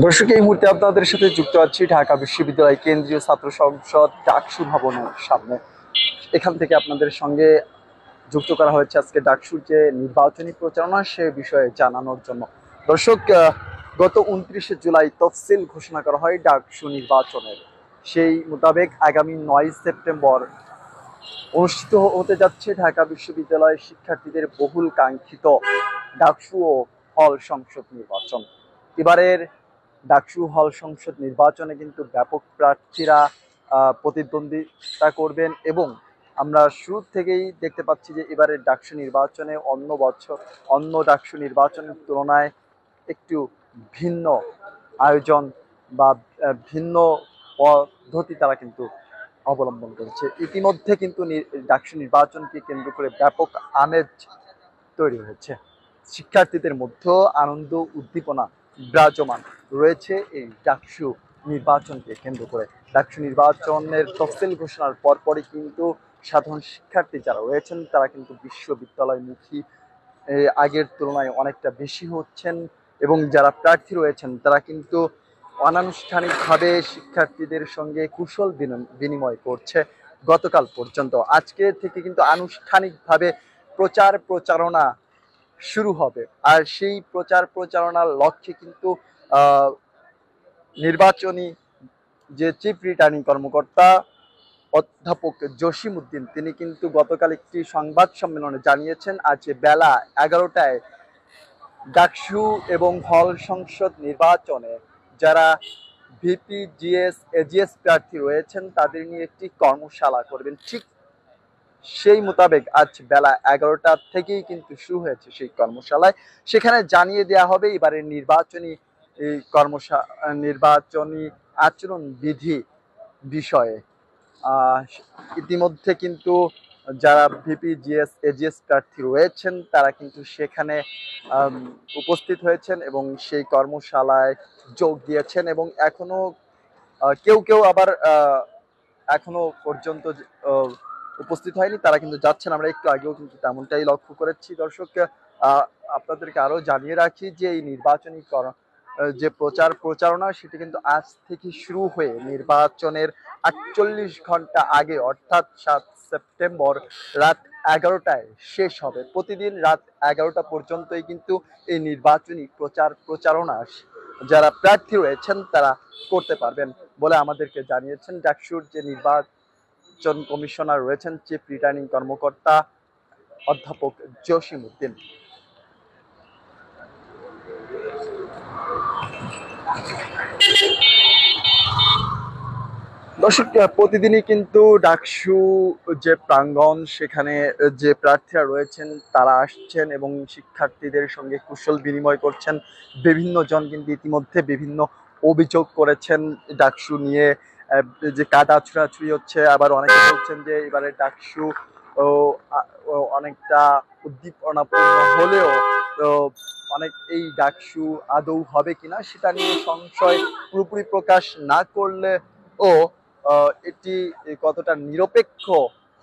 দর্শক, এই মুহূর্তে আপনাদের সাথে যুক্ত আছি ঢাকা বিশ্ববিদ্যালয় কেন্দ্রীয় ছাত্র সংসদ ডাকসু ভবনের সামনে। এখান থেকে আপনাদের সঙ্গে যুক্ত করা হয়েছে আজকে ডাকসুর যে নির্বাচনী প্রচারণা সে বিষয়ে জানানোর জন্য। দর্শক, গত 29শে জুলাই তফসিল ঘোষণা করা হয় ডাকসু নির্বাচনের। সেই মোতাবেক আগামী 9 সেপ্টেম্বর অনুষ্ঠিত হতে যাচ্ছে ঢাকা বিশ্ববিদ্যালয়ের শিক্ষার্থীদের বহুল কাঙ্ক্ষিত ডাকসু ও হল সংসদ নির্বাচন। এবারের ডাকসু হল সংসদ নির্বাচনে কিন্তু ব্যাপক প্রার্থীরা প্রতিদ্বন্দ্বিতা করবেন এবং আমরা শুরু থেকেই দেখতে পাচ্ছি যে এবারের ডাকসু নির্বাচনে অন্য ডাকসু নির্বাচনের তুলনায় একটু ভিন্ন আয়োজন বা ভিন্ন পদ্ধতি তারা কিন্তু অবলম্বন করেছে। ইতিমধ্যে কিন্তু ডাকসু নির্বাচনকে কেন্দ্র করে ব্যাপক আমেজ তৈরি হয়েছে। শিক্ষার্থীদের মধ্যেও আনন্দ উদ্দীপনা বিরাজমান রয়েছে এই ডাকসু নির্বাচনকে কেন্দ্র করে। ডাকসু নির্বাচনের তফসিল ঘোষণার পরপরই কিন্তু সাধারণ শিক্ষার্থী যারা রয়েছেন তারা কিন্তু বিশ্ববিদ্যালয়মুখী আগের তুলনায় অনেকটা বেশি হচ্ছেন এবং যারা প্রার্থী রয়েছেন তারা কিন্তু অনানুষ্ঠানিকভাবে শিক্ষার্থীদের সঙ্গে কুশল বিনিময় করছে গতকাল পর্যন্ত। আজকে থেকে কিন্তু আনুষ্ঠানিকভাবে প্রচারণা শুরু হবে। আর সেই প্রচারণার লক্ষ্যে কিন্তু নির্বাচনী যে চিফ রিটার্নিং কর্মকর্তা অধ্যাপক জসিম উদ্দিন তিনি কিন্তু গতকাল একটি সংবাদ সম্মেলনে জানিয়েছেন আজ বেলা 11টায় ডাকসু এবং হল সংসদ নির্বাচনে যারা ভিপি, জিএস, এজিএস প্রার্থী রয়েছেন তাদের নিয়ে একটি কর্মশালা করবেন। ঠিক সেই মোতাবেক আজ বেলা 11টা থেকেই কিন্তু শুরু হয়েছে সেই কর্মশালায়। সেখানে জানিয়ে দেওয়া হবে এবারের নির্বাচনী আচরণ বিধি বিষয়ে। ইতিমধ্যে কিন্তু যারা ভিপি, জিএস, এজিএস প্রার্থী রয়েছেন তারা কিন্তু সেখানে উপস্থিত হয়েছেন এবং সেই কর্মশালায় যোগ দিয়েছেন এবং কেউ আবার এখনো পর্যন্ত উপস্থিত হয়নি, তারা কিন্তু যাচ্ছেন। আমরা একটু আগেও কিন্তু তেমনটাই লক্ষ্য করেছি। দর্শক, আপনাদেরকে আরো জানিয়ে রাখি যে এই নির্বাচনী যে প্রচারণা সেটি কিন্তু আজ থেকে শুরু হয়ে নির্বাচনের 48 ঘন্টা আগে অর্থাৎ 7 সেপ্টেম্বর রাত 11টায় শেষ হবে। প্রতিদিন রাত 11টা পর্যন্তই কিন্তু এই নির্বাচনী প্রচারণা যারা প্রার্থী রয়েছেন তারা করতে পারবেন বলে আমাদেরকে জানিয়েছেন ডাকসুর যে নির্বাচন কমিশনার রয়েছেন চিফ রিটার্নিং কর্মকর্তা অধ্যাপক জসিম উদ্দিন। দর্শক, প্রতিদিনই কিন্তু ডাকসু যে প্রাঙ্গণ সেখানে যে প্রার্থীরা রয়েছেন তারা আসছেন এবং শিক্ষার্থীদের সঙ্গে কুশল বিনিময় করছেন। বিভিন্ন জন কিন্তু ইতিমধ্যে বিভিন্ন অভিযোগ করেছেন ডাকসু নিয়ে, যে কাদা ছোড়াছুড়ি হচ্ছে। আবার অনেকে বলছেন যে এবারে ডাকসু অনেকটা উদ্দীপনাপূর্ণ হলেও এই ডাকসু আদৌ হবে কিনা সেটা নিয়ে সংশয় পুরোপুরি প্রকাশ না করলে ও এটি কতটা নিরপেক্ষ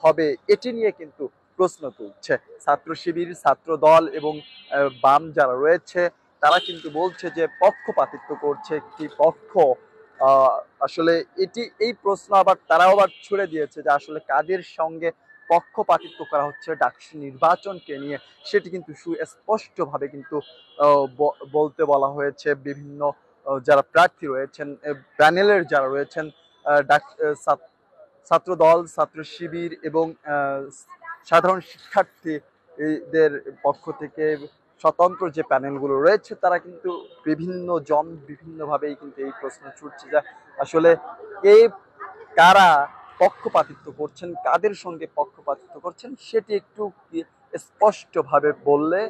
হবে এটি নিয়ে কিন্তু প্রশ্ন তুলছে ছাত্র শিবির, ছাত্র দল এবং বাম যারা রয়েছে তারা কিন্তু বলছে যে পক্ষপাতিত্ব করছে একটি পক্ষ। আসলে এই প্রশ্ন তারাও আবার ছুড়ে দিয়েছে যে আসলে কাদের সঙ্গে পক্ষপাতিত্ব করা হচ্ছে ডাকসু নির্বাচনকে নিয়ে সেটি কিন্তু সুস্পষ্টভাবে কিন্তু বলতে বলা হয়েছে। বিভিন্ন যারা প্রার্থী রয়েছেন, প্যানেলের যারা রয়েছেন, ছাত্র দল, ছাত্র শিবির এবং সাধারণ শিক্ষার্থীদের পক্ষ থেকে স্বতন্ত্র যে প্যানেলগুলো রয়েছে তারা কিন্তু বিভিন্নভাবেই কিন্তু এই প্রশ্ন ছুটছে যে আসলে কারা পক্ষপাতিত্ব করছেন, কাদের সঙ্গে পক্ষপাতিত্ব করছেন সেটি একটু স্পষ্টভাবে বললে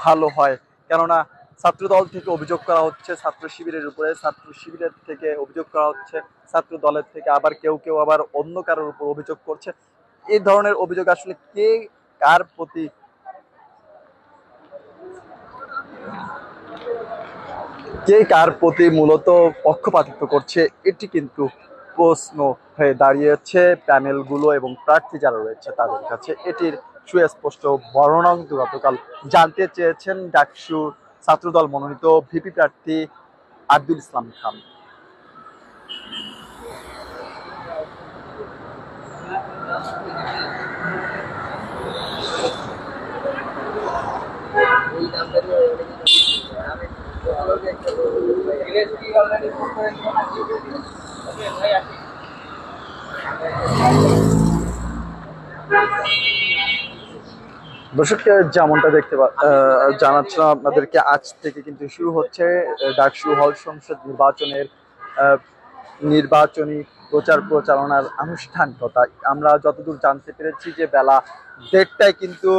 ভালো হয়। কেননা ছাত্র দল থেকে অভিযোগ করা হচ্ছে ছাত্র শিবিরের উপরে, ছাত্র শিবিরের থেকে অভিযোগ করা হচ্ছে ছাত্র দলের থেকে, আবার কেউ আবার অন্য কারোর উপর অভিযোগ করছে। এই ধরনের অভিযোগ আসলে কে কার প্রতি মূলত পক্ষপাতিত্ব করছে এটি কিন্তু প্রশ্ন হয়ে দাঁড়িয়েছে প্যানেলগুলো এবং প্রার্থী যারা রয়েছে তাদের কাছে। এটির সুস্পষ্ট বর্ণনা কিন্তু গতকাল জানতে চেয়েছেন ডাকসু ছাত্রদল মনোনীত ভিপি প্রার্থী আব্দুল ইসলাম খান। দর্শক, যেমনটা জানাচ্ছিলাম আপনাদেরকে, আজ থেকে কিন্তু শুরু হচ্ছে ডাকসু হল সংসদ নির্বাচনী প্রচার প্রচারণার আনুষ্ঠানিকতা। আমরা যতদূর জানতে পেরেছি যে বেলা 1:30টায় কিন্তু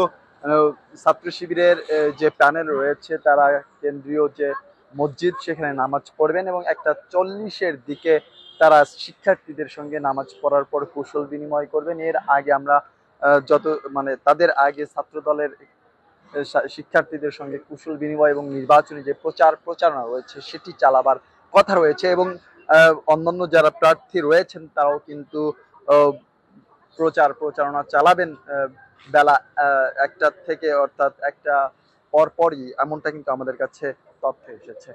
ছাত্র শিবিরের যে প্যানেল রয়েছে তারা কেন্দ্রীয় যে মসজিদ সেখানে নামাজ পড়বেন এবং 1:40-এর দিকে তারা শিক্ষার্থীদের সঙ্গে নামাজ পড়ার পর কুশল বিনিময় করবেন। এর আগে আমরা তাদের আগে ছাত্র দলের শিক্ষার্থীদের সঙ্গে কুশল বিনিময় এবং নির্বাচনী যে প্রচার প্রচারণা রয়েছে সেটি চালাবার কথা রয়েছে এবং অন্যান্য যারা প্রার্থী রয়েছেন তারাও কিন্তু প্রচার প্রচারণা চালাবেন বেলা 1টা থেকে, অর্থাৎ 1টা পরপরই, এমনটা কিন্তু আমাদের কাছে তথ্য এসেছে।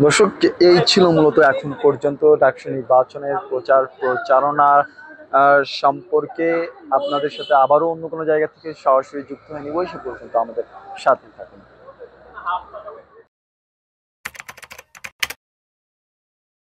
দর্শক, এই ছিল মূলত এখন পর্যন্ত ডাকসু নির্বাচনের প্রচার প্রচারণা সম্পর্কে। আপনাদের সাথে আবারও অন্য কোনো জায়গা থেকে সরাসরি যুক্ত হয়ে নিব। সে পর্যন্ত আমাদের সাথে থাকুন।